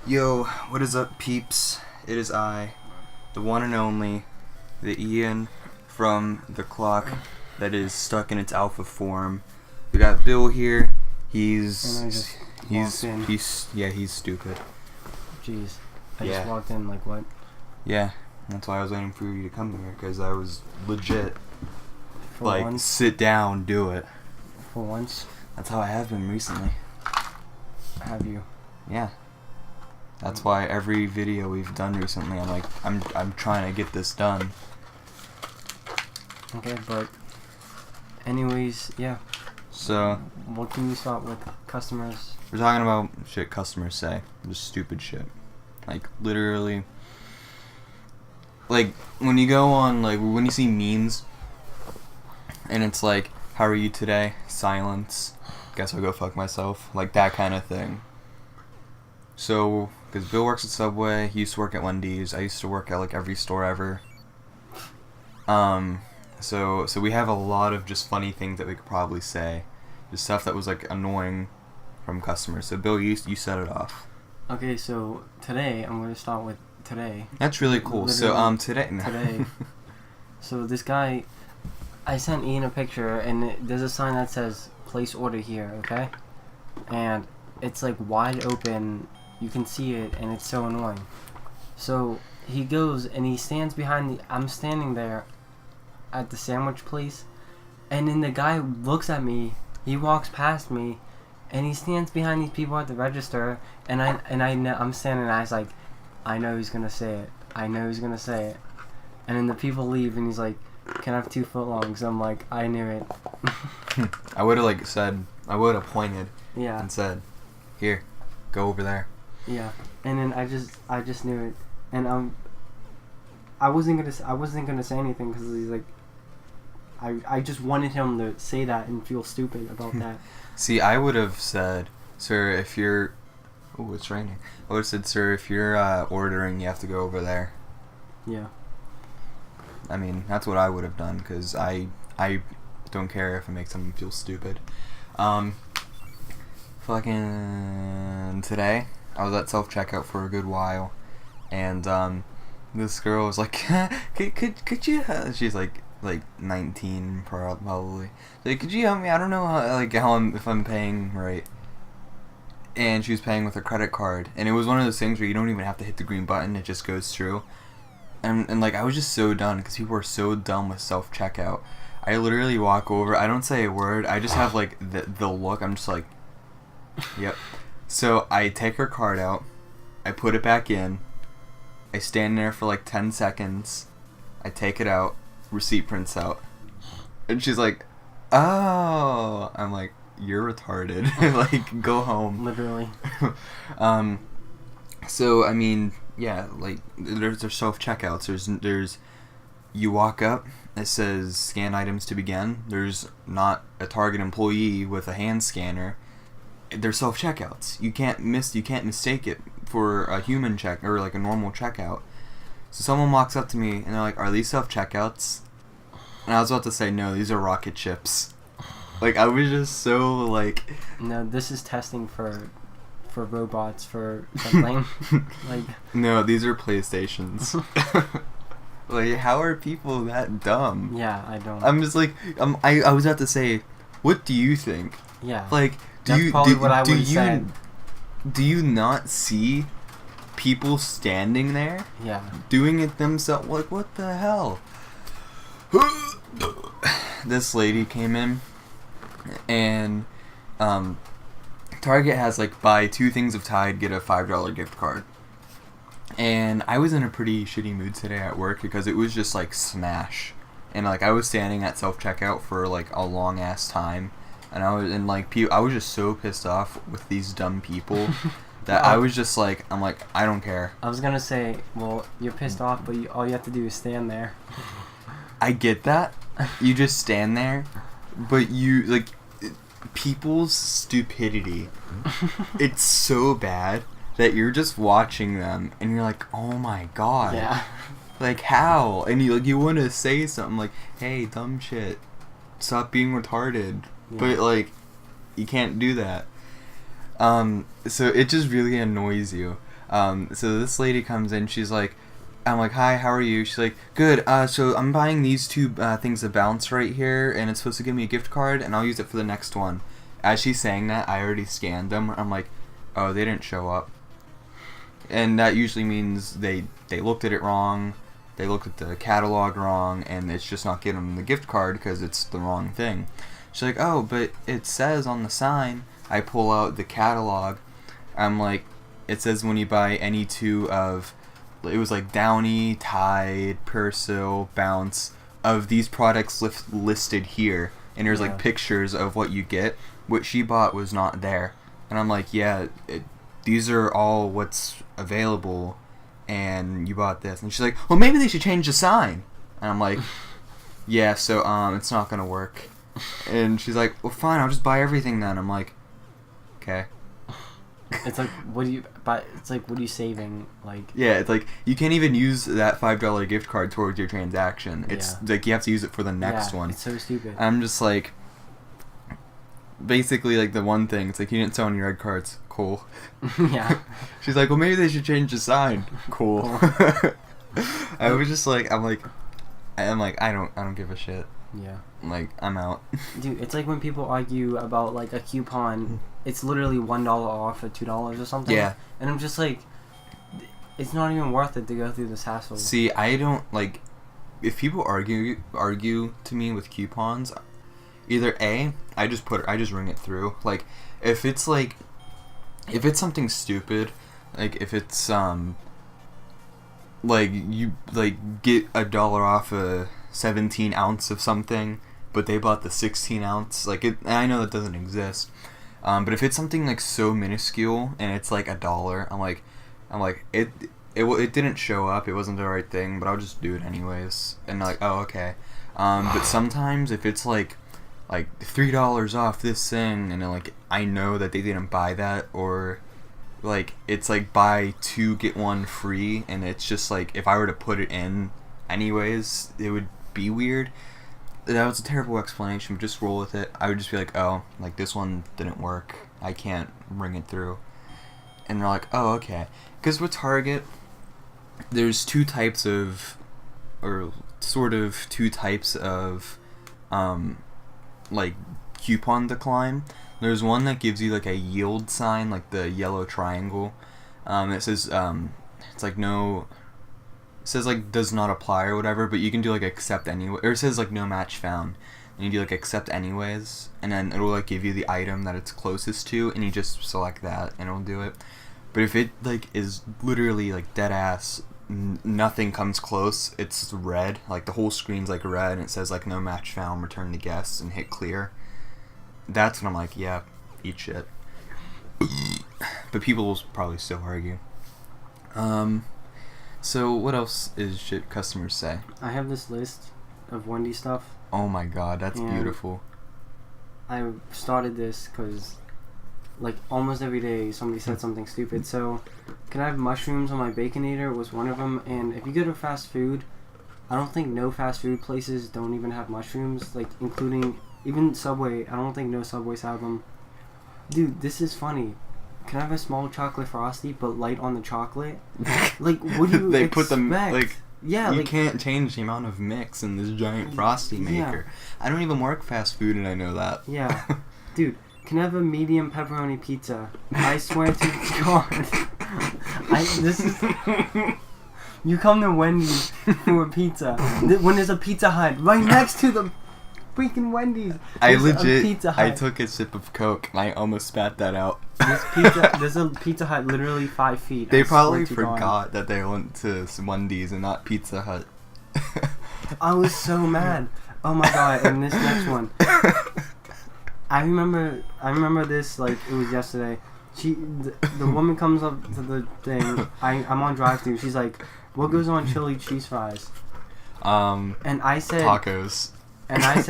Yo, what is up, peeps? It is I, the one and only, the Eian from the clock that is stuck in its alpha form. We got Bill here. He's stupid. Jeez, I Yeah. just walked in like what? Yeah, that's why I was waiting for you to come here, because I was legit For like once? sit down, do it. For once? That's how I have been recently. Have you? Yeah. That's why every video we've done recently, I'm trying to get this done. Okay, but anyways, yeah. So What can you start with? Customers? we're talking about shit customers say, just stupid shit. Like literally, like when you go on, like when you see memes, and it's like, "How are you today?" Silence. Guess I'll go fuck myself. Like that kind of thing. So, because Bill works at Subway, he used to work at Wendy's. I used to work at like every store ever. So we have a lot of just funny things that we could probably say, just stuff that was like annoying from customers. So Bill, you set it off. Okay, so today I'm going to start with today. That's really cool. So today. Today. So this guy, I sent Ian a picture, and there's a sign that says "Place order here." Okay, and it's like wide open. You can see it, and it's so annoying. So he goes and he stands behind I'm standing there at the sandwich place, and then the guy looks at me. He walks past me, and he stands behind these people at the register. And I'm standing there. I was like, I know he's gonna say it. I know he's gonna say it. And then the people leave, and he's like, "Can I have 2 footlongs?" I'm like, I knew it. I would have pointed Yeah. and said, "Here, go over there." Yeah, and then I just knew it, and I wasn't gonna say anything because he's like, I just wanted him to say that and feel stupid about that. See, I would have said, "Sir, if you're," oh, it's raining. I would have said, "Sir, if you're ordering, you have to go over there." Yeah. I mean, that's what I would have done, because I don't care if it makes someone feel stupid. Fucking today, I was at self-checkout for a good while, and this girl was like, could you, she's like 19 probably, like, "Could you help me? I don't know if I'm paying right." And she was paying with a credit card, and it was one of those things where you don't even have to hit the green button, it just goes through. And like, I was just so done, because people are so dumb with self-checkout. I literally walk over, I don't say a word, I just have like the look, I'm just like, yep. So I take her card out, I put it back in, I stand there for like 10 seconds, I take it out, receipt prints out, and she's like, "Oh." I'm like, "You're retarded." Like, go home. Literally. So I mean, yeah, like there's self-checkouts. There's you walk up, it says "Scan items to begin." There's not a Target employee with a hand scanner. They're self-checkouts. You can't mistake it for a human check or like a normal checkout. So someone walks up to me and they're like, "Are these self-checkouts?" And I was about to say, "No, these are rocket ships." Like, I was just so like, No, this is testing for robots for something. Like, no, these are PlayStations. Like, how are people that dumb? yeah, I don't. I'm just like, I was about to say, what do you think? Yeah. Like, That's probably what I would've said. Do you not see people standing there Yeah. doing it themselves? Like, what the hell? This lady came in, and Target has like, buy 2 things of Tide, get a $5 gift card. And I was in a pretty shitty mood today at work, because it was just like smash, and like I was standing at self-checkout for like a long ass time, and I was just so pissed off with these dumb people that I was just like, I'm like, I don't care. I was gonna say, well, you're pissed off, but all you have to do is stand there. I get that. You just stand there, but you like people's stupidity. It's so bad that you're just watching them and you're like, "Oh my god." Yeah. Like, how? And you want to say something like, "Hey, dumb shit. Stop being retarded." Yeah. But like, you can't do that. So it just really annoys you. So this lady comes in. She's like, I'm like, hi, how are you? She's like, good. So I'm buying these two things of bounce right here, and it's supposed to give me a gift card, and I'll use it for the next one. As she's saying that, I already scanned them. I'm like, oh, they didn't show up. And that usually means they looked at it wrong, they looked at the catalog wrong, and it's just not giving them the gift card because it's the wrong thing. She's like, oh, but it says on the sign. I pull out the catalog. I'm like, it says when you buy any two of, it was like Downy, Tide, Persil, Bounce, of these products listed here. And there's like pictures of what you get. What she bought was not there. And I'm like, yeah, these are all what's available, and you bought this. And she's like, well, maybe they should change the sign. And I'm like, yeah, so it's not gonna work. And she's like, well, fine, I'll just buy everything then. I'm like, okay. It's like, what do you buy? It's like, what are you saving? Like, yeah, it's like you can't even use that $5 gift card towards your transaction. It's like you have to use it for the next one. It's so stupid. I'm just like, basically, like the one thing, it's like you didn't sell any red cards. Cool. Yeah. She's like, well, maybe they should change the sign. Cool. I was just like, I'm like, I don't give a shit. Yeah. I'm like, I'm out. Dude, it's like when people argue about like a coupon. It's literally $1 off at $2 or something. Yeah. And I'm just like, it's not even worth it to go through this hassle. See, I don't like, if people argue to me with coupons, either A, I just ring it through. Like, if it's something stupid, like if it's like you like get $1 off a 17 ounce of something, but they bought the 16 ounce, like it. I know that doesn't exist, but if it's something like so minuscule and it's like $1, I'm like it didn't show up. It wasn't the right thing, but I'll just do it anyways. And like, oh, okay. But sometimes if it's like $3 off this thing, and then like I know that they didn't buy that, or like it's like buy 2 get 1 free, and it's just like if I were to put it in anyways, it would be weird. That was a terrible explanation, but just roll with it. I would just be like, oh, like this one didn't work, I can't bring it through. And they're like, oh, okay. Because with Target, there's two types of like coupon decline. There's one that gives you like a yield sign, like the yellow triangle. It says it's like no, it says like does not apply or whatever, but you can do like accept anyway, or it says like no match found, and you do like accept anyways, and then it'll like give you the item that it's closest to, and you just select that and it'll do it. But if it like is literally like dead ass, nothing comes close, it's red, like the whole screen's like red, and it says like no match found, return to guests, and hit clear. That's when I'm like, yeah, eat shit. But people will probably still argue. So what else is shit customers say? I have this list of Wendy stuff. Oh my god, that's beautiful. I started this because like almost every day somebody said something stupid. So, can I have mushrooms on my Baconator was one of them. And if you go to fast food, I don't think no fast food places don't even have mushrooms, like including even Subway. I don't think no Subways have them. Dude, this is funny. Can I have a small chocolate frosty but light on the chocolate? Like, what do you they expect? Put them like, yeah, you like, can't change the amount of mix in this giant frosty maker. Yeah. I don't even work fast food and I know that. Yeah. Dude, can I have a medium pepperoni pizza? I swear to God. This is... You come to Wendy's for a pizza. When there's a Pizza Hut right next to the freaking Wendy's. I took a sip of Coke and I almost spat that out. There's a Pizza Hut literally 5 feet. They probably forgot that they went to Wendy's and not Pizza Hut. I was so mad. Oh my god! And this next one, I remember this like it was yesterday. The woman comes up to the thing. I'm on drive-thru. She's like, "What goes on chili cheese fries?" And I said tacos. And I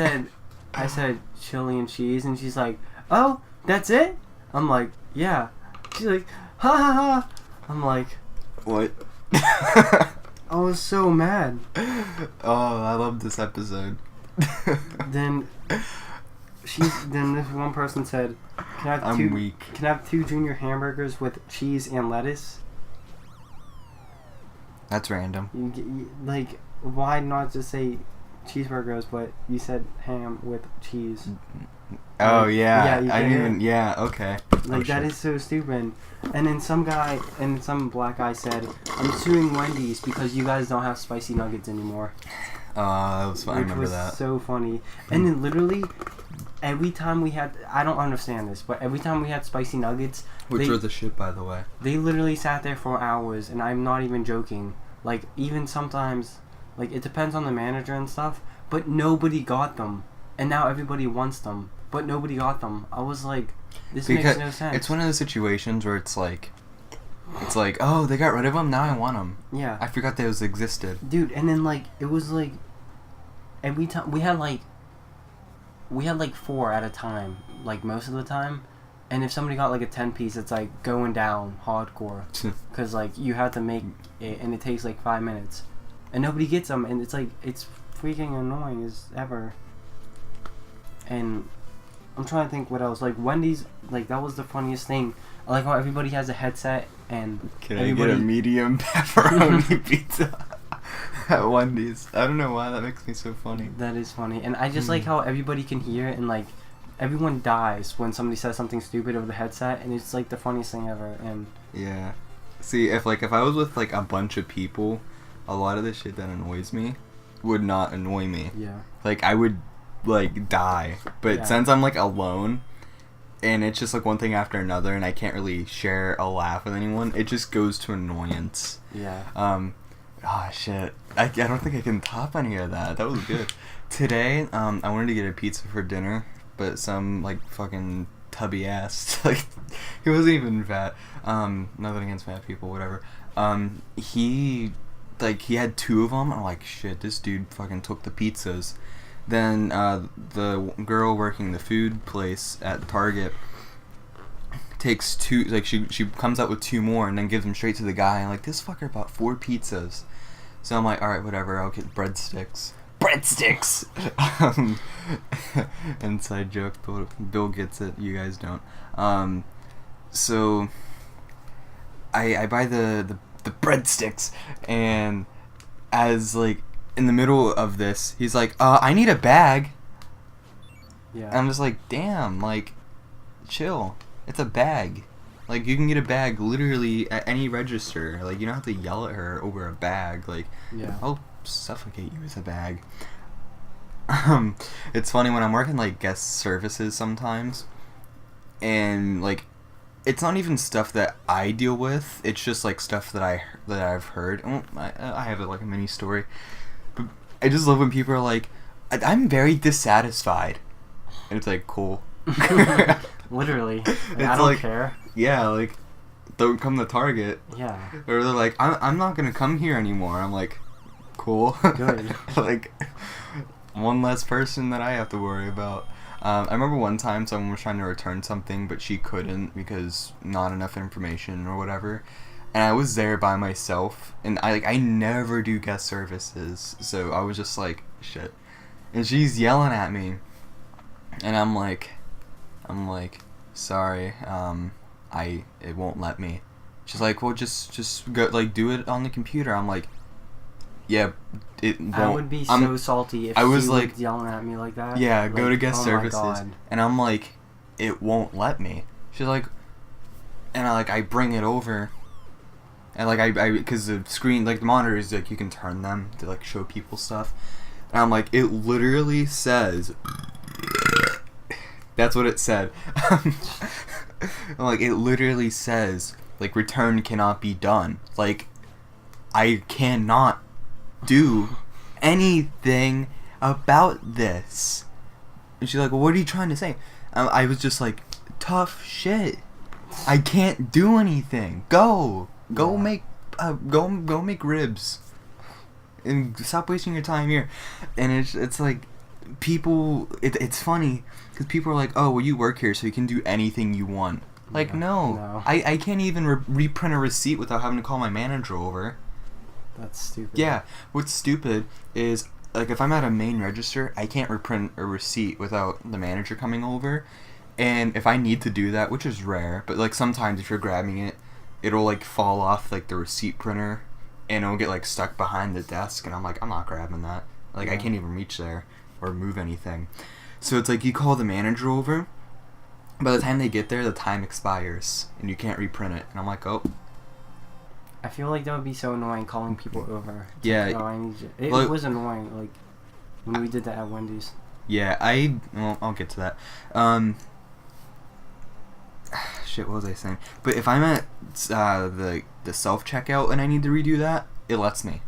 said chili and cheese, and she's like, "Oh, that's it?" I'm like, "Yeah." She's like, "Ha ha ha." I'm like, "What?" I was so mad. Oh, I love this episode. Then this one person said, "Can I have I'm weak. Can I have 2 junior hamburgers with cheese and lettuce?" That's random. Like, why not just say cheeseburgers, but you said ham with cheese? Oh Like, yeah, you I didn't get even. it? Yeah, okay. Like, that is so stupid. And then some black guy said, "I'm suing Wendy's because you guys don't have spicy nuggets anymore." That was fun. I remember was that. So funny. And then literally, every time we had, I don't understand this, but every time we had spicy nuggets, Which were the shit, by the way. they literally sat there for hours, and I'm not even joking. Like, even sometimes, like, it depends on the manager and stuff, but nobody got them. And now everybody wants them, but nobody got them. I was like, this makes no sense. It's one of those situations where it's like, oh, they got rid of them, now I want them. Yeah. I forgot those existed. Dude, and then, like, it was like, every time, we had like 4 at a time, like, most of the time. And if somebody got, like, a 10-piece, it's, like, going down hardcore. Because, like, you have to make it, and it takes, like, 5 minutes. And nobody gets them, and it's, like, it's freaking annoying as ever. And I'm trying to think what else. Like, Wendy's, like, that was the funniest thing. I like how everybody has a headset, and Can I get a medium pepperoni pizza at Wendy's? I don't know why that makes me so funny. That is funny. And I just like how everybody can hear it, and, like, everyone dies when somebody says something stupid over the headset, and it's, like, the funniest thing ever. And yeah. See, if I was with, like, a bunch of people, a lot of the shit that annoys me would not annoy me. yeah. Like, I would, like, die. But Yeah. since I'm, like, alone, and it's just, like, one thing after another, and I can't really share a laugh with anyone, it just goes to annoyance. Yeah. Shit. I don't think I can top any of that. That was good. Today, I wanted to get a pizza for dinner, but some, like, fucking tubby ass, like, he wasn't even fat. Nothing against fat people, whatever. He had 2 of them, and I'm like, shit, this dude fucking took the pizzas. Then, the girl working the food place at Target takes 2, like, she comes out with 2 more, and then gives them straight to the guy, and, like, this fucker bought 4 pizzas. So I'm like, alright, whatever, I'll get breadsticks. Breadsticks! Inside joke, Bill gets it, you guys don't. So I buy the breadsticks, and as, like, in the middle of this, he's like, I need a bag. Yeah. And I'm just like, damn, like, chill. It's a bag. Like, you can get a bag literally at any register. Like, you don't have to yell at her over a bag. Like, Yeah. I'll suffocate you with a bag. It's funny when I'm working, like, guest services sometimes, and, like, it's not even stuff that I deal with. It's just, like, stuff that I've heard. I have, like, a mini story. But I just love when people are like, I'm very dissatisfied. And it's like, cool. Literally. Like, It's I don't like- care. Yeah, like, don't come to Target. Yeah. Or they're like, I'm not gonna come here anymore. I'm like, cool. Good. Like, one less person that I have to worry about. I remember one time someone was trying to return something, but she couldn't because not enough information or whatever. And I was there by myself, and I never do guest services, so I was just like, shit. And she's yelling at me, and I'm like, sorry, it won't let me. She's like, well, just go, like, do it on the computer. I'm like, yeah, it won't. I would be so salty if I was she like, was yelling at me like that. yeah, Like, go to guest oh services. My God. And I'm like, it won't let me. She's like, and I bring it over, and, like, I because the screen, like, the monitors, like, you can turn them to, like, show people stuff. And I'm like, it literally says, that's what it said. I'm like, it literally says, like, return cannot be done. Like, I cannot do anything about this. And she's like, well, what are you trying to say? I was just like, tough shit. I can't do anything. Go Yeah. make go make ribs, and stop wasting your time here. And it's like, people, it's funny because people are like, oh, well, you work here so you can do anything you want. Like, Yeah. no. I can't even reprint a receipt without having to call my manager over. That's stupid. Yeah, what's stupid is, like, if I'm at a main register, I can't reprint a receipt without the manager coming over. And if I need to do that, which is rare, but, like, sometimes if you're grabbing it, it'll, like, fall off, like, the receipt printer, and it'll get like stuck behind the desk, and I'm like, I'm not grabbing that. Like, I can't even reach there or move anything. So it's like you call the manager over. By the time they get there, the time expires, and you can't reprint it. And I'm like, oh. I feel like that would be so annoying calling people over. Yeah. Like, oh, I need you. It was annoying, like, when we did that at Wendy's. Yeah, well, I'll get to that. Shit, what was I saying? But if I'm at the self-checkout and I need to redo that, it lets me.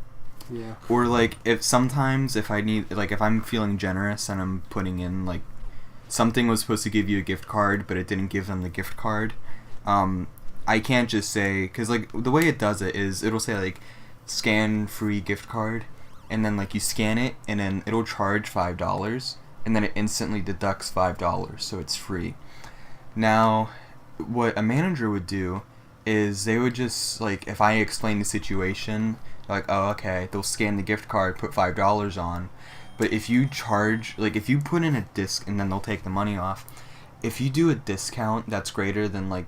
Yeah. Or, like, if I need, like, if I'm feeling generous and I'm putting in, like, something was supposed to give you a gift card, but it didn't give them the gift card. I can't just say, because, like, the way it does it is it'll say, like, scan free gift card, and then, like, you scan it, and then it'll charge $5, and then it instantly deducts $5, so it's free. Now, what a manager would do is they would just, like, if I explain the situation, like, oh, okay, they'll scan the gift card, put $5 on. But if you charge, like, if you put in a disc and then they'll take the money off, if you do a discount that's greater than, like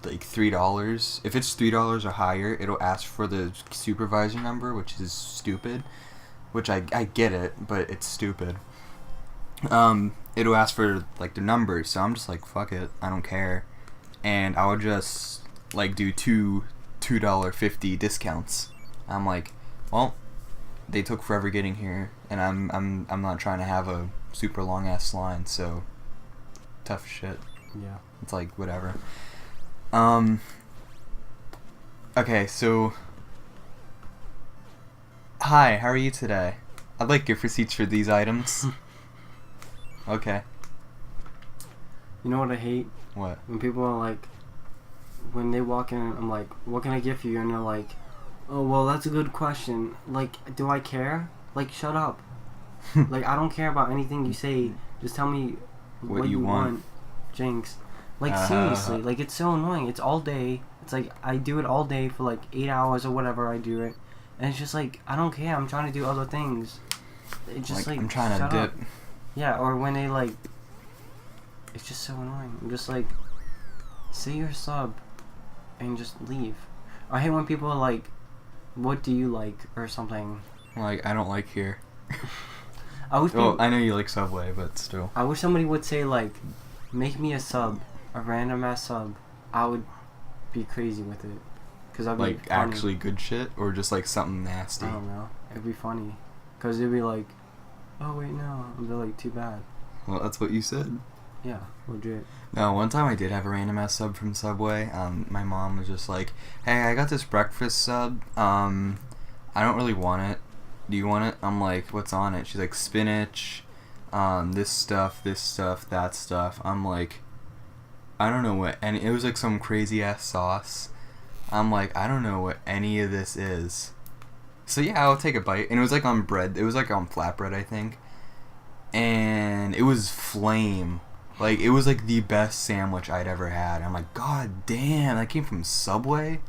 $3, if it's $3 or higher, it'll ask for the supervisor number, which is stupid. Which I get it, but it's stupid. It'll ask for, like, the numbers, so I'm just like, fuck it, I don't care. And I would just, like, do two $2.50 discounts. I'm like, well, they took forever getting here, and I'm not trying to have a super long ass line, so tough shit. Yeah. It's like whatever. Okay, so hi, how are you today? I'd like gift receipts for these items. Okay. You know what I hate? What? When people are like, when they walk in, I'm like, what can I get for you? And they're like, oh, well, that's a good question. Like, do I care? Like, shut up. Like, I don't care about anything you say. Just tell me what you want. Jinx. Like, seriously. Like, it's so annoying. It's all day. It's like, I do it all day for, like, 8 hours or whatever I do it. And it's just like, I don't care. I'm trying to do other things. It's just like, I'm trying to dip. Up. Yeah, or when they, like, it's just so annoying. I'm just like, say your sub and just leave. I hate when people are like, what do you like, or something. Like, I don't like here. I wish I know you like Subway, but still. I wish somebody would say, like, make me a sub, a random ass sub. I would be crazy with it. Cause I'd be like, funny. actually good shit, or just like something nasty? I don't know. It'd be funny. Cause it'd be like, oh wait, no. I'd be like, too bad. Well, that's what you said. Yeah, legit. No, one time I did have a random ass sub from Subway. My mom was just like, hey, I got this breakfast sub. I don't really want it. Do you want it? I'm like, what's on it? She's like, spinach, this stuff, that stuff. I'm like, I don't know what, and it was like some crazy ass sauce. I'm like, I don't know what any of this is. So yeah, I'll take a bite. And it was like on bread. It was like on flatbread, I think. And it was flame. Like, it was like the best sandwich I'd ever had. I'm like, god damn, that came from Subway?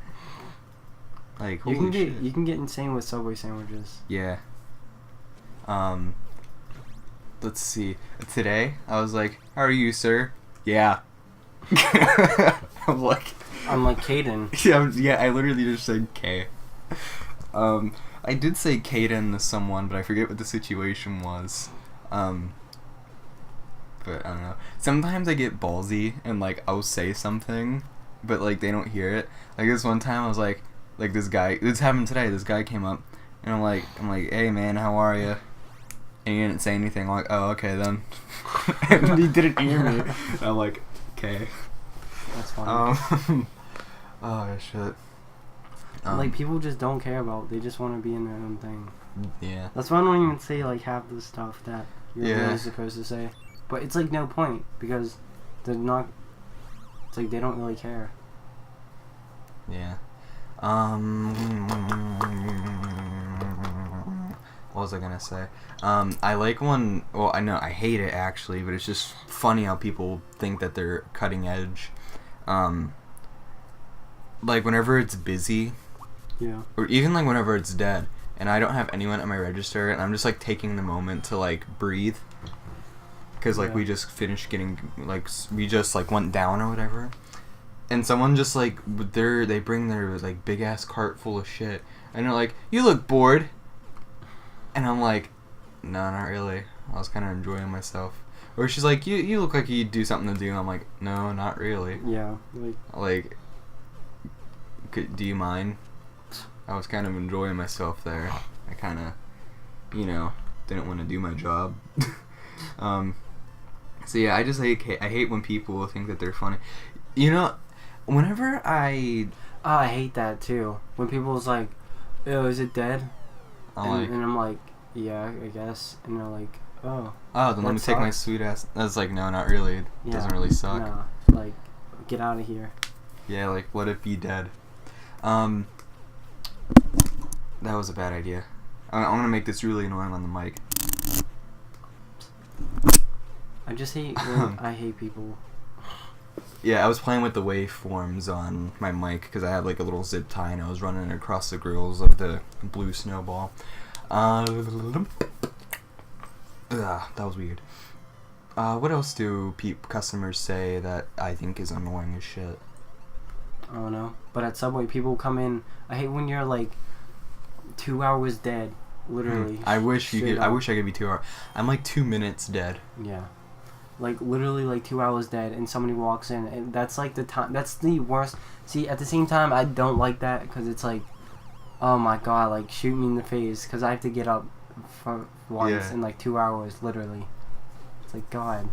Like, holy shit. You can get insane with Subway sandwiches. Yeah. Let's see. Today, I was like, how are you, sir? Yeah. I'm like, Caden. Yeah, I literally just said K. I did say Caden to someone, but I forget what the situation was. But I don't know. Sometimes I get ballsy and, like, I'll say something, but, like, they don't hear it. Like, this one time I was like this guy, this happened today, this guy came up, and I'm like, hey man, how are you? And he didn't say anything. I'm like, oh, okay then. And he didn't hear me. And I'm like, okay. That's funny. Oh shit. Like, people just don't care about, they just want to be in their own thing. Yeah. That's why I don't even say, like, half the stuff that you're really supposed to say. But it's, like, no point, because they're not, it's like, they don't really care. Yeah. What was I gonna say? I like one, well, I know, I hate it, actually, but it's just funny how people think that they're cutting edge. Like, whenever it's busy, yeah, or even, like, whenever it's dead, and I don't have anyone at my register, and I'm just, like, taking the moment to, like, breathe, because, like, we just finished getting, like, we just, like, went down or whatever, and someone just like they bring their like big ass cart full of shit, and they're like, "You look bored," and I'm like, "No, not really. I was kind of enjoying myself." Or she's like, "You look like you'd do something to do." And I'm like, "No, not really." Yeah, like, do you mind? I was kind of enjoying myself there. I kind of, didn't want to do my job. So yeah, I just hate when people think that they're funny. Whenever I hate that too. When people's like, "Oh, is it dead?" And I'm like, "Yeah, I guess." And they're like, "Oh, then let me take my sweet ass." That's like, no, not really. It doesn't really suck. Nah, like, get out of here. Yeah, like, let it be dead. That was a bad idea. I'm gonna make this really annoying on the mic. I just hate I hate people. Yeah, I was playing with the waveforms on my mic because I had like a little zip tie and I was running it across the grills of the blue snowball. That was weird. What else do customers say that I think is annoying as shit? I don't know. But at Subway, people come in. I hate when you're like 2 hours dead, literally. I wish I could be 2 hours. I'm like 2 minutes dead. Yeah. Like literally like 2 hours dead, and somebody walks in, and that's like the time. That's the worst. See, at the same time, I don't like that because it's like, oh my god, like shoot me in the face because I have to get up for once in like 2 hours, literally. It's like, God.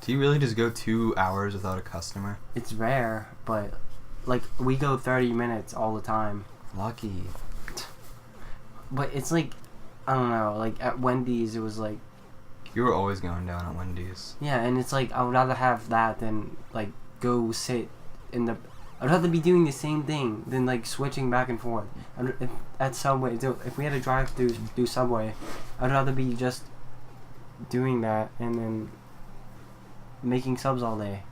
Do you really just go 2 hours without a customer? It's rare, but like we go 30 minutes all the time. Lucky. But it's like, I don't know, like at Wendy's it was like, you were always going down at Wendy's. yeah, and it's like I would rather have that than like go sit in the. I'd rather be doing the same thing than like switching back and forth. At Subway, if we had a drive-through do Subway, I'd rather be just doing that and then making subs all day.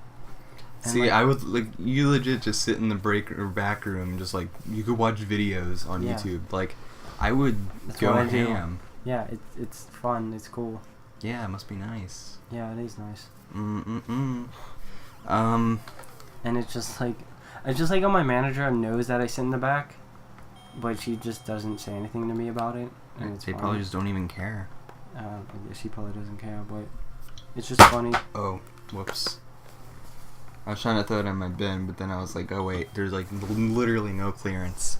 And see, I would like you legit just sit in the break or back room, just like you could watch videos on YouTube. Like, I would go ham. Yeah, it's fun. It's cool. Yeah, it must be nice. Yeah, it is nice. And it's just like oh, my manager knows that I sit in the back, but she just doesn't say anything to me about it. And they probably just don't even care. She probably doesn't care, but it's just funny. Oh, whoops. I was trying to throw it in my bin, but then I was like, oh wait, there's like literally no clearance.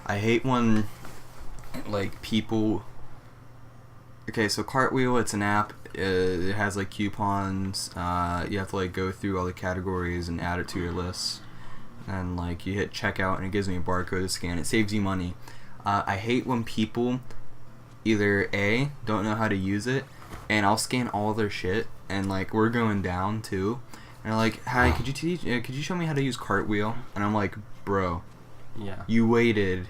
I hate when like people. Okay, so Cartwheel, it's an app. It has like coupons. You have to like go through all the categories and add it to your list. And like you hit checkout and it gives me a barcode to scan. It saves you money. I hate when people either A, don't know how to use it, and I'll scan all their shit, and like we're going down too, and they're like, "Hi, could you show me how to use Cartwheel?" And I'm like, "Bro, yeah, you waited,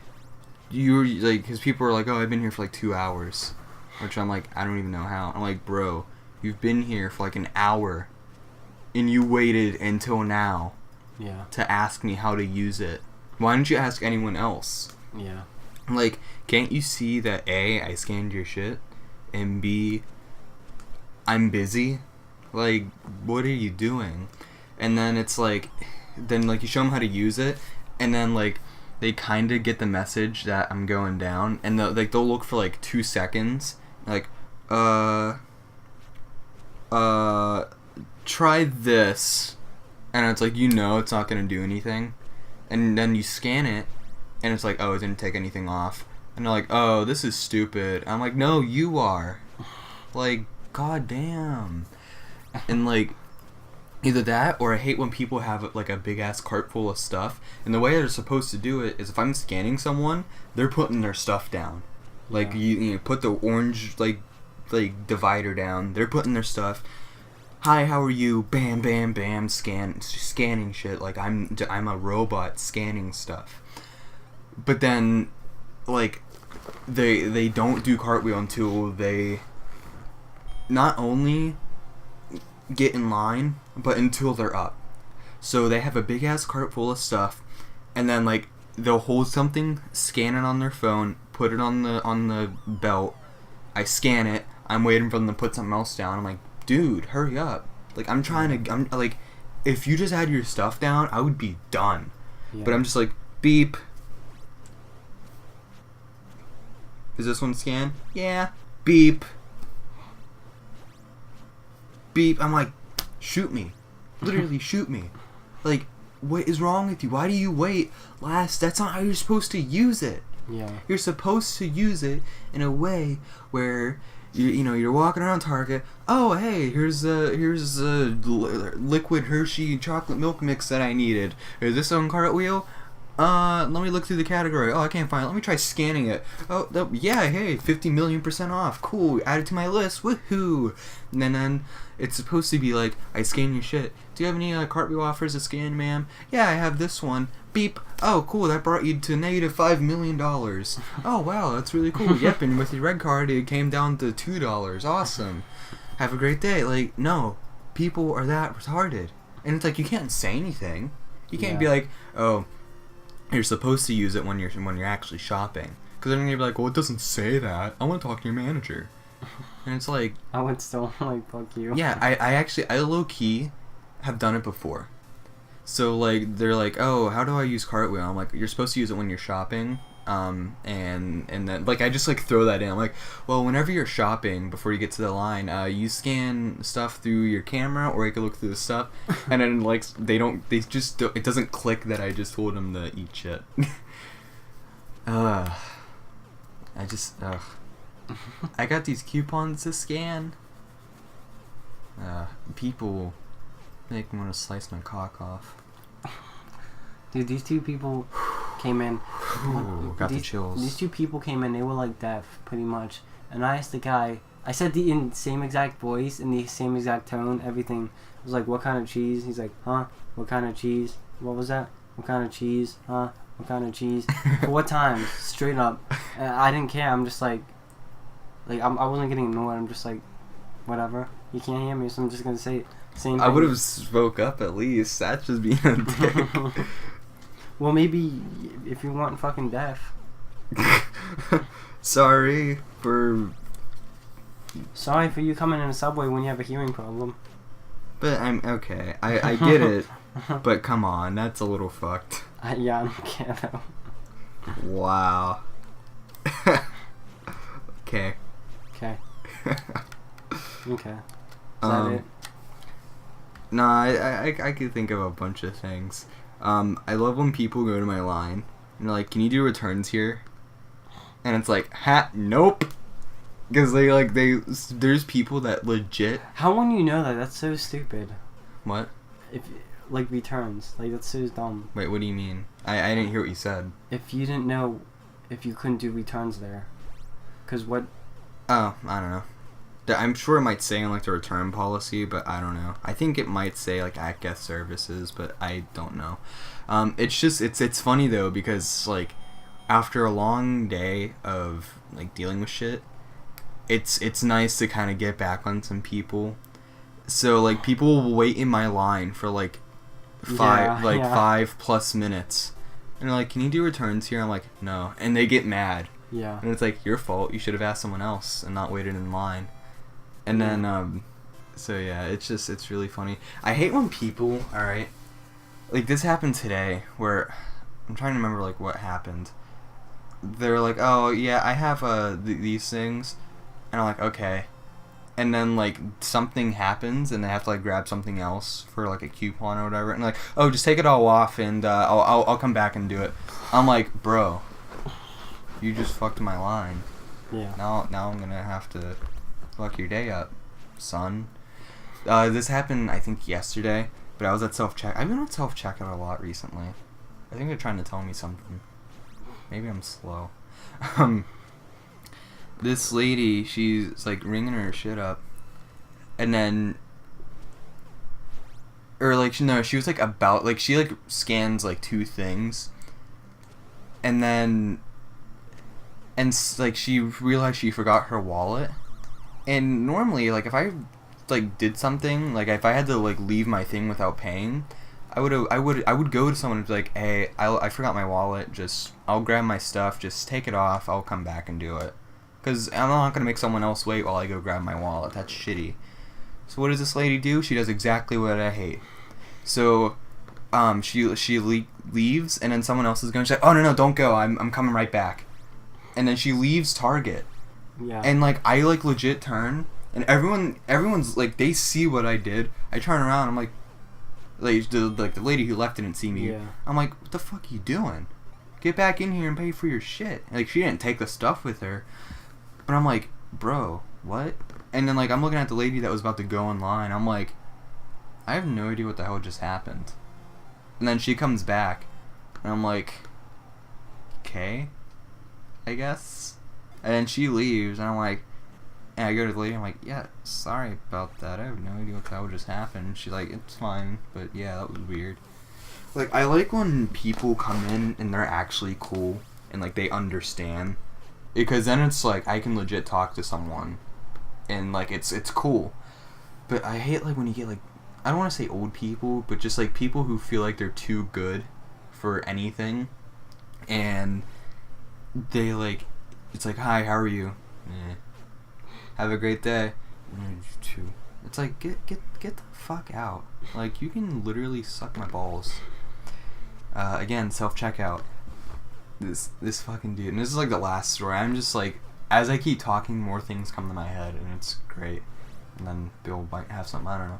you like," because people are like, "Oh, I've been here for like 2 hours," which I'm like, I don't even know how. I'm like, "Bro, you've been here for like an hour, and you waited until now, to ask me how to use it. Why didn't you ask anyone else?" Yeah. Like, can't you see that A, I scanned your shit, and B, I'm busy? Like, what are you doing? And then it's like, you show them how to use it, and then like they kind of get the message that I'm going down, and they'll look for like 2 seconds, like, try this, and it's like, it's not gonna do anything, and then you scan it, and it's like, oh, it didn't take anything off. And they're like, oh, this is stupid. I'm like, no, you are. Like, goddamn. And, like, either that, or I hate when people have, like, a big-ass cart full of stuff. And the way they're supposed to do it is if I'm scanning someone, they're putting their stuff down. Like, you put the orange, like, divider down. They're putting their stuff. Hi, how are you? Bam, bam, bam. Scanning shit. Like, I'm a robot scanning stuff. But then, like, they don't do Cartwheel until they not only get in line, but until they're up. So they have a big ass cart full of stuff, and then like they'll hold something, scan it on their phone, put it on the belt. I scan it. I'm waiting for them to put something else down. I'm like, dude, hurry up. Like, I'm like, if you just had your stuff down, I would be done. Yeah. But I'm just like, beep. Is this one scanned? Yeah. Beep. Beep. I'm like, shoot me. Literally shoot me. Like, what is wrong with you? Why do you wait? That's not how you're supposed to use it. Yeah. You're supposed to use it in a way where you're walking around Target. Oh, hey, here's a liquid Hershey chocolate milk mix that I needed. Is this on Cartwheel? Let me look through the category. Oh, I can't find it. Let me try scanning it. Oh, yeah, hey, 50,000,000% off. Cool. Add it to my list. Woohoo. And then it's supposed to be like, I scan your shit. Do you have any Cartwheel offers to scan, ma'am? Yeah, I have this one. Beep. Oh, cool. That brought you to negative $5 million. Oh, wow. That's really cool. Yep. And with your red card, it came down to $2. Awesome. Have a great day. Like, no. People are that retarded. And it's like, you can't say anything. You can't be like, oh, you're supposed to use it when you're actually shopping. Because then you're gonna be like, well, it doesn't say that. I want to talk to your manager. And it's like, I would still like, fuck you. yeah, I low key have done it before. So like, they're like, oh, how do I use Cartwheel? I'm like, you're supposed to use it when you're shopping. And then like I just like throw that in. I'm like, well, whenever you're shopping, before you get to the line, you scan stuff through your camera, or you can look through the stuff. And then like it doesn't click that I just told them to eat shit. I got these coupons to scan. People make me want to slice my cock off. Dude, these two people came in. Ooh, got the chills. These two people came in. They were like deaf, pretty much. And I asked the guy. I said in the same exact voice, in the same exact tone, everything. I was like, "What kind of cheese?" He's like, "Huh? What kind of cheese? What was that? What kind of cheese? Huh? What kind of cheese? For what time?" Straight up. And I didn't care. I'm just like I wasn't getting annoyed. I'm just like, whatever. You can't hear me, so I'm just gonna say it. Same thing. I would have spoke up at least. That's just being a dick. Well, maybe if you weren't fucking deaf. Sorry for you coming in a subway when you have a hearing problem. But I'm okay. I get it. But come on, that's a little fucked. Yeah, I don't care though. Wow. Okay. Okay. Okay. Is that it? No, I could think of a bunch of things. I love when people go to my line and they're like, "Can you do returns here?" And it's like, nope. Because there's people that legit. How wouldn't you know that? That's so stupid. What? If like returns, like that's so dumb. Wait, what do you mean? I didn't hear what you said. If you didn't know, if you couldn't do returns there, cause what? Oh, I don't know. I'm sure it might say on like the return policy, but I don't know. I think it might say like at guest services, but I don't know. It's just it's funny though, because like after a long day of like dealing with shit, it's nice to kind of get back on some people. So like people will wait in my line for like 5+ minutes, and they're like, "Can you do returns here?" I'm like, "No," and they get mad. Yeah. And it's like, your fault. You should have asked someone else and not waited in line. And then, so yeah, it's really funny. I hate when people, alright, like this happened today where, I'm trying to remember like what happened. They're like, "Oh yeah, I have these things," and I'm like, "Okay," and then like something happens and they have to like grab something else for like a coupon or whatever, and like, "Oh, just take it all off and I'll come back and do it." I'm like, bro, you just fucked my line. Yeah. Now I'm gonna have to fuck your day up, son. This happened, I think, yesterday, but I was at self-check. I've been on self-checkout a lot recently. I think they're trying to tell me something. Maybe I'm slow. This lady, she's like ringing her shit up, and then, or like, no, she was like about, like, she like scans like 2 things, and then, like she realized she forgot her wallet. And normally, like, if I like did something, like if I had to like leave my thing without paying, I would go to someone and be like, "Hey, I forgot my wallet. I'll grab my stuff. Just take it off. I'll come back and do it." Because I'm not gonna make someone else wait while I go grab my wallet. That's shitty. So what does this lady do? She does exactly what I hate. So, she leaves, and then someone else is going. She's like, "Oh no, don't go. I'm coming right back." And then she leaves Target. Yeah. And like I like legit turn, and everyone's like they see what I did. I turn around. I'm like the lady who left didn't see me. Yeah. I'm like, what the fuck are you doing? Get back in here and pay for your shit. Like she didn't take the stuff with her, but I'm like, bro, what? And then like I'm looking at the lady that was about to go in line. I'm like, I have no idea what the hell just happened. And then she comes back, and I'm like, okay, I guess. And then she leaves, and I'm like, and I go to the lady, I'm like, yeah, sorry about that. I have no idea what the hell just happened. And she's like, it's fine, but yeah, that was weird. Like, I like when people come in and they're actually cool and like they understand, because then it's like I can legit talk to someone, and like it's cool. But I hate like when you get like, I don't want to say old people, but just like people who feel like they're too good for anything, and they like, it's like, hi, how are you? Have a great day. You too. It's like, get the fuck out. Like, you can literally suck my balls. Again, self-checkout. This fucking dude. And this is like the last story. I'm just like, as I keep talking, more things come to my head, and it's great. And then Bill might have something, I don't know.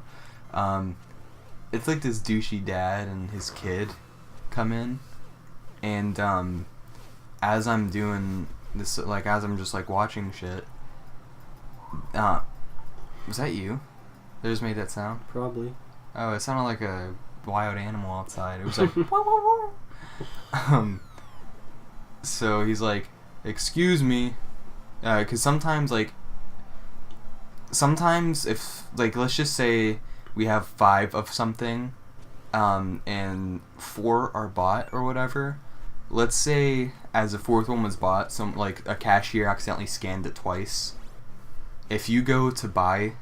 It's like this douchey dad and his kid come in, and as I'm doing this, like as I'm just like watching shit, was that you that just made that sound? Probably. Oh, it sounded like a wild animal outside. It was like so he's like, excuse me, because sometimes if like, let's just say we have 5 of something, and 4 are bought or whatever. Let's say as the 4th one was bought, some like a cashier accidentally scanned it twice. If you go to buy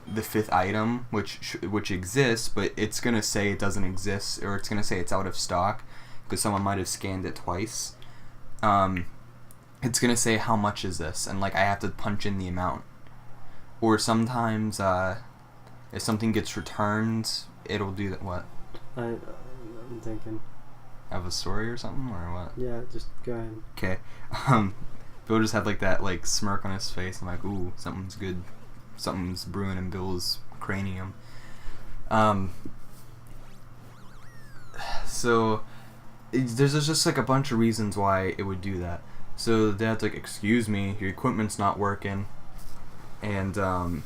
the 5th item, which exists, but it's gonna say it doesn't exist, or it's gonna say it's out of stock because someone might have scanned it twice. It's gonna say how much is this, and like I have to punch in the amount. Or sometimes if something gets returned, it'll do that. What? I'm thinking. Have a story or something, or what? Yeah, just go ahead. Okay. Bill just had like that like smirk on his face. I'm like, ooh, something's good. Something's brewing in Bill's cranium. So there's just like a bunch of reasons why it would do that. So the dad's like, excuse me, your equipment's not working. And I'm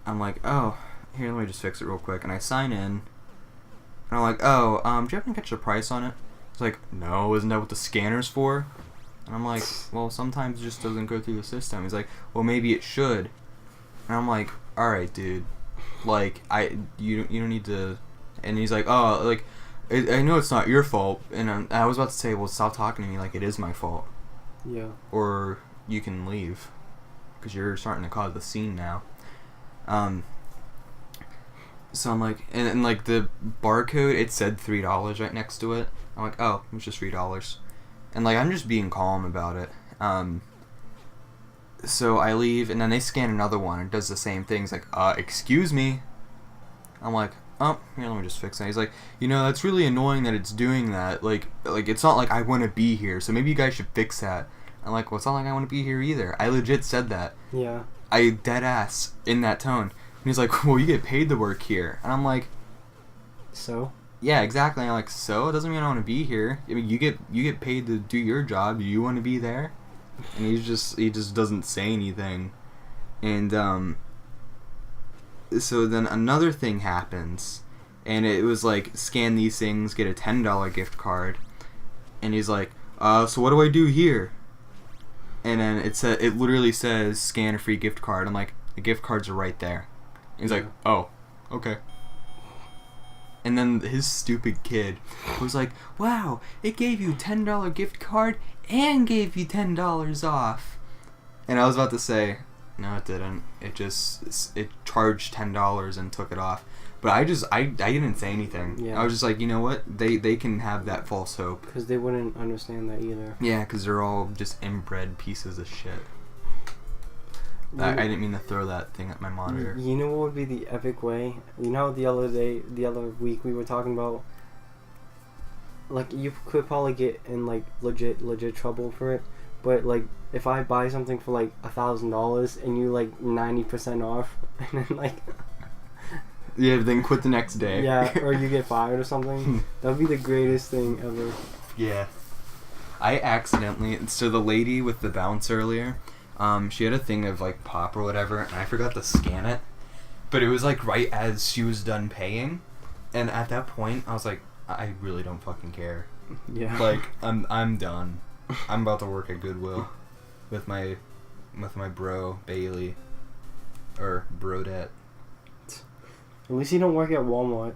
like, oh, here, let me just fix it real quick. And I sign in, and I'm like, oh, do you happen to catch the price on it? It's like, no, isn't that what the scanner's for? And I'm like, well, sometimes it just doesn't go through the system. He's like, well, maybe it should. And I'm like, all right, dude, like, you don't need to. And he's like, oh, like, I know it's not your fault. And I was about to say, well, stop talking to me like it is my fault. Yeah. Or you can leave, because you're starting to cause the scene now. So I'm like, and like the barcode, it said $3 right next to it. I'm like, oh, it's just $3. And like, I'm just being calm about it. So I leave, and then they scan another one. It does the same thing. It's like, excuse me. I'm like, oh, here, let me just fix it. He's like, you know, that's really annoying that it's doing that. Like it's not like I want to be here, so maybe you guys should fix that. I'm like, well, it's not like I want to be here either. I legit said that. Yeah. I dead ass in that tone. And he's like, well, you get paid to work here. And I'm like, so? Yeah, exactly. And I'm like, so? It doesn't mean I want to be here. I mean, you get paid to do your job. Do you want to be there? And he just doesn't say anything. And so then another thing happens, and it was like, scan these things, get a $10 gift card. And he's like, so what do I do here? And then it literally says scan a free gift card. I'm like, the gift cards are right there. And he's like, oh, okay. And then his stupid kid was like, wow, it gave you a $10 gift card and gave you $10 off. And I was about to say, no, it didn't. It charged $10 and took it off. But I didn't say anything. Yeah. I was just like, you know what? They can have that false hope. Because they wouldn't understand that either. Yeah, because they're all just inbred pieces of shit. I didn't mean to throw that thing at my monitor. You know what would be the epic way? You know the other week we were talking about, like, you could probably get in, like, legit trouble for it, but, like, if I buy something for, like, $1,000 and you, like, 90% off, and then, like... Yeah, then quit the next day. Yeah, or you get fired or something. That would be the greatest thing ever. Yeah. I accidentally... So the lady with the bounce earlier, she had a thing of, like, pop or whatever, and I forgot to scan it. But it was, like, right as she was done paying. And at that point, I was like, I really don't fucking care. Yeah. Like, I'm done. I'm about to work at Goodwill with my bro, Bailey. Or Brodette. At least you don't work at Walmart.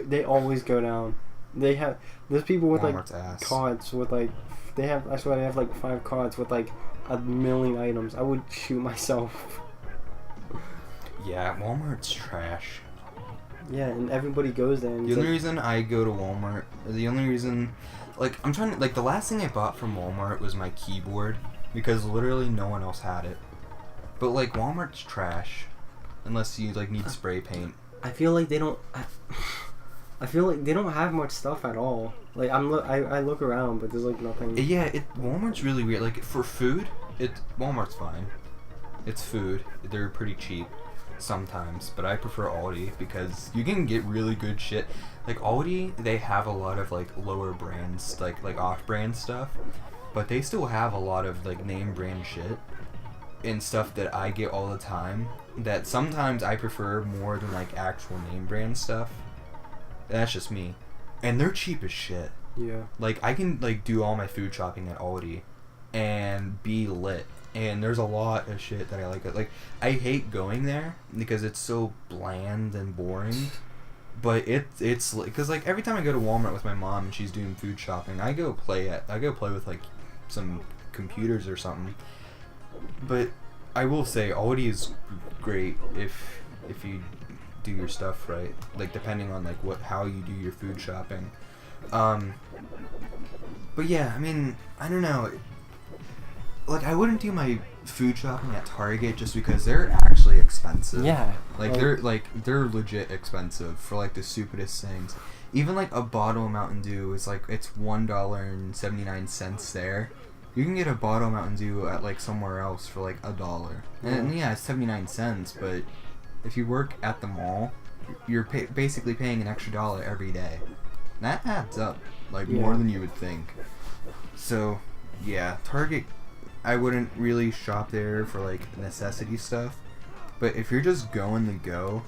They always go down. There's people with Walmart's like ass. carts with like I swear they have like 5 carts with like 1,000,000 items. I would shoot myself. Yeah, Walmart's trash. Yeah, and everybody goes there. And The only reason I go to Walmart, like, I'm trying to, like, the last thing I bought from Walmart was my keyboard, because literally no one else had it. But, like, Walmart's trash, unless you, like, need spray paint. I feel like they don't. I feel like they don't have much stuff at all. Like I look around, but there's like nothing. Yeah, Walmart's really weird. Like, for food, Walmart's fine. It's food. They're pretty cheap sometimes, but I prefer Aldi because you can get really good shit. Like Aldi, they have a lot of like lower brands, like off-brand stuff, but they still have a lot of like name brand shit and stuff that I get all the time that sometimes I prefer more than like actual name brand stuff. That's just me. And they're cheap as shit. Yeah. Like, I can like do all my food shopping at Aldi and be lit. And there's a lot of shit that I like. Like, I hate going there because it's so bland and boring. But it's because like every time I go to Walmart with my mom and she's doing food shopping, I go play with like some computers or something. But I will say Aldi is great if you do your stuff right. Like depending on like how you do your food shopping. But yeah, I mean, I don't know. Like, I wouldn't do my food shopping at Target just because they're actually expensive. Yeah. Like, they're legit expensive for, like, the stupidest things. Even, like, a bottle of Mountain Dew is, like, it's $1.79 there. You can get a bottle of Mountain Dew at, like, somewhere else for, like, $1. And, yeah, it's 79 cents, but if you work at the mall, you're basically paying an extra $1 every day. And that adds up, like, more than you would think. So, yeah, Target... I wouldn't really shop there for like necessity stuff, but if you're just going to go,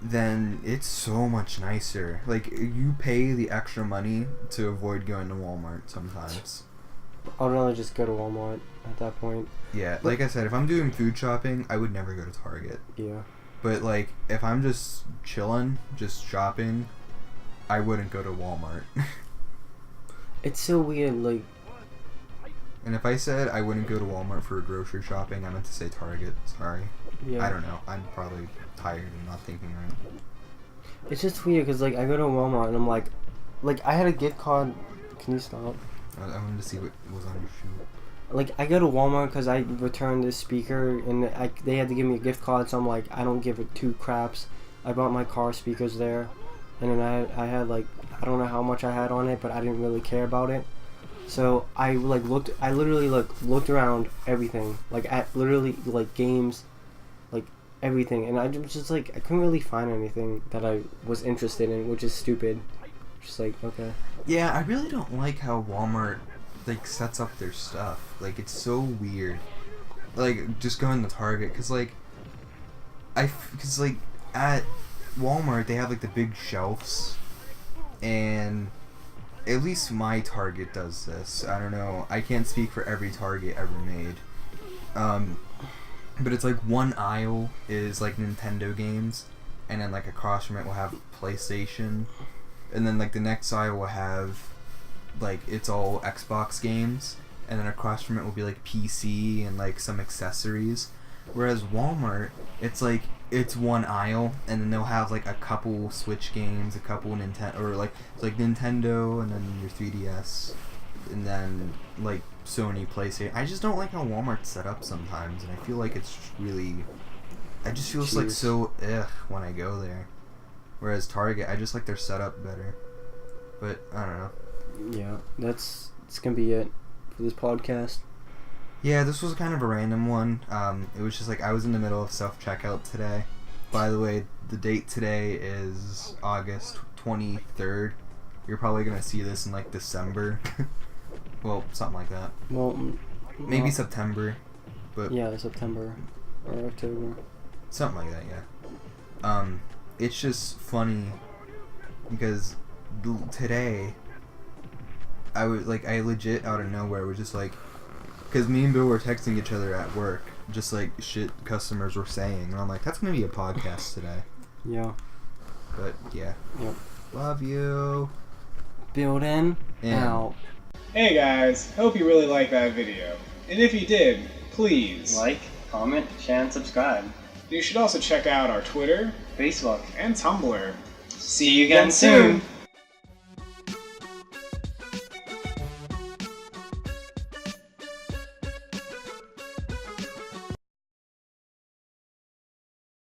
then it's so much nicer. Like, you pay the extra money to avoid going to Walmart sometimes. I'd rather just go to Walmart at that point. Yeah, like I said, if I'm doing food shopping, I would never go to Target. Yeah. But like, if I'm just chilling, just shopping, I wouldn't go to Walmart. It's so weird, like... And if I said I wouldn't go to Walmart for grocery shopping, I meant to say Target. Sorry. Yeah. I don't know. I'm probably tired and not thinking right. It's just weird because, like, I go to Walmart and I'm like, I had a gift card. Can you stop? I wanted to see what was on your shoe. Like, I go to Walmart because I returned this speaker and they had to give me a gift card, so I'm like, I don't give it 2 craps. I bought my car speakers there, and then I had like, I don't know how much I had on it, but I didn't really care about it. So I literally looked around everything, like at literally like games, like everything, and I was just like, I couldn't really find anything that I was interested in, which is stupid. Just like, okay. Yeah, I really don't like how Walmart like sets up their stuff. Like, it's so weird. Like, just going to Target, cause like at Walmart they have like the big shelves, and at least my Target does this. I don't know. I can't speak for every Target ever made. But it's like one aisle is like Nintendo games, and then like across from it will have PlayStation, and then like the next aisle will have like it's all Xbox games, and then across from it will be like PC and like some accessories. Whereas Walmart, it's like it's one aisle, and then they'll have like a couple Switch games, a couple Nintendo, or like it's like Nintendo, and then your 3DS, and then like Sony PlayStation. I just don't like how Walmart's set up sometimes, and I feel like it's really. I just feel like so when I go there. Whereas Target, I just like their setup better. But I don't know. Yeah, it's gonna be it for this podcast. Yeah, this was kind of a random one. It was just like I was in the middle of self-checkout today. By the way, the date today is August 23rd. You're probably gonna see this in like December. Well, something like that. Well, maybe September, but yeah, September or October. Something like that, yeah. It's just funny because today I legit out of nowhere was just like, because me and Bill were texting each other at work, just like shit customers were saying, and I'm like, that's gonna be a podcast today. Yeah. But yeah. Yep. Love you. Building out. Hey guys, hope you really liked that video. And if you did, please like, comment, share, and subscribe. You should also check out our Twitter, Facebook, and Tumblr. See you again soon!